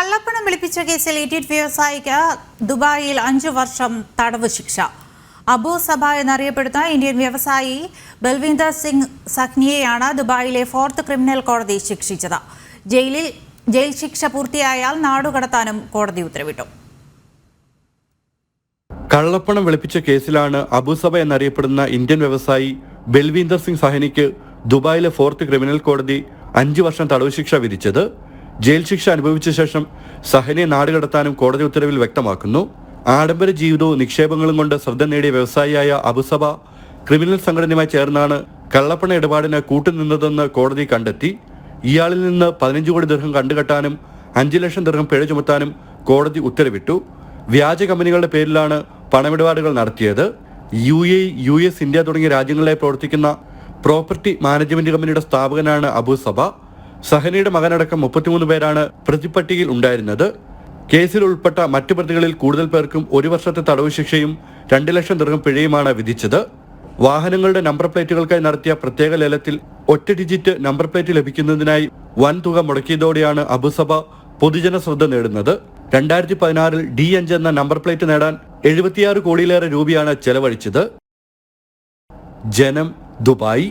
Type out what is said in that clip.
കള്ളപ്പണം വെളുപ്പിച്ച കേസിൽ ഇഡിറ്റ് വ്യവസായിക്ക് ദുബായിൽ 5 വർഷം തടവ് ശിക്ഷ. അബു സബ എന്നറിയപ്പെടുന്ന ഇന്ത്യൻ വ്യവസായി ബൽവിന്ദർ സിംഗ് സഖ്നിയെയാണ് ദുബായിലെ 4th ക്രിമിനൽ കോടതി ശിക്ഷിച്ചത്. ജയിൽ ശിക്ഷ പൂർത്തിയായാൽ നാടുകടത്താനും കോടതി ഉത്തരവിട്ടു. കള്ളപ്പണം വെളുപ്പിച്ച കേസിലാണ് അബുസബ എന്നറിയപ്പെടുന്ന ഇന്ത്യൻ വ്യവസായി ബൽവിന്ദർ സിംഗ് സഹനിക്ക് ദുബായിലെ 4th ക്രിമിനൽ കോടതി 5 വർഷം തടവ് ശിക്ഷ വിധിച്ചത്. ജയിൽ ശിക്ഷ അനുഭവിച്ച ശേഷം സഹനെ നാടുകടത്താനും കോടതി ഉത്തരവിൽ വ്യക്തമാക്കുന്നു. ആഡംബര ജീവിതവും നിക്ഷേപങ്ങളും കൊണ്ട് ശ്രദ്ധ നേടിയ വ്യവസായിയായ അബുസബ ക്രിമിനൽ സംഘടനയുമായി ചേർന്നാണ് കള്ളപ്പണ ഇടപാടിന് കൂട്ടുനിന്നതെന്ന് കോടതി കണ്ടെത്തി. ഇയാളിൽ നിന്ന് 15 കോടി ദിർഹം കണ്ടുകെട്ടാനും 5 ലക്ഷം ദിർഹം പിഴ ചുമത്താനും കോടതി ഉത്തരവിട്ടു. വ്യാജ കമ്പനികളുടെ പേരിലാണ് പണമിടപാടുകൾ നടത്തിയത്. US, ഇന്ത്യ തുടങ്ങിയ രാജ്യങ്ങളിലായി പ്രവർത്തിക്കുന്ന പ്രോപ്പർട്ടി മാനേജ്മെന്റ് കമ്പനിയുടെ സ്ഥാപകനാണ് അബുസബ. സഹനയുടെ മകനടക്കം 33 പേരാണ് പ്രതിപട്ടികയിൽ ഉണ്ടായിരുന്നത്. കേസിൽ ഉൾപ്പെട്ട മറ്റു പ്രതികളിൽ കൂടുതൽ പേർക്കും 1 വർഷത്തെ തടവ് ശിക്ഷയും 2 ലക്ഷം ദിർഹം പിഴയുമാണ് വിധിച്ചത്. വാഹനങ്ങളുടെ നമ്പർ പ്ലേറ്റുകൾക്കായി നടത്തിയ പ്രത്യേക ലേലത്തിൽ ഒറ്റ ഡിജിറ്റ് നമ്പർ പ്ലേറ്റ് ലഭിക്കുന്നതിനായി വൻ തുക മുടക്കിയതോടെയാണ് അബുസബ പൊതുജന ശ്രദ്ധ നേടുന്നത്. 2016 D5 എന്ന നമ്പർ പ്ലേറ്റ് നേടാൻ 76 കോടിയിലേറെ രൂപയാണ് ചെലവഴിച്ചത്. ജനം, ദുബായ്.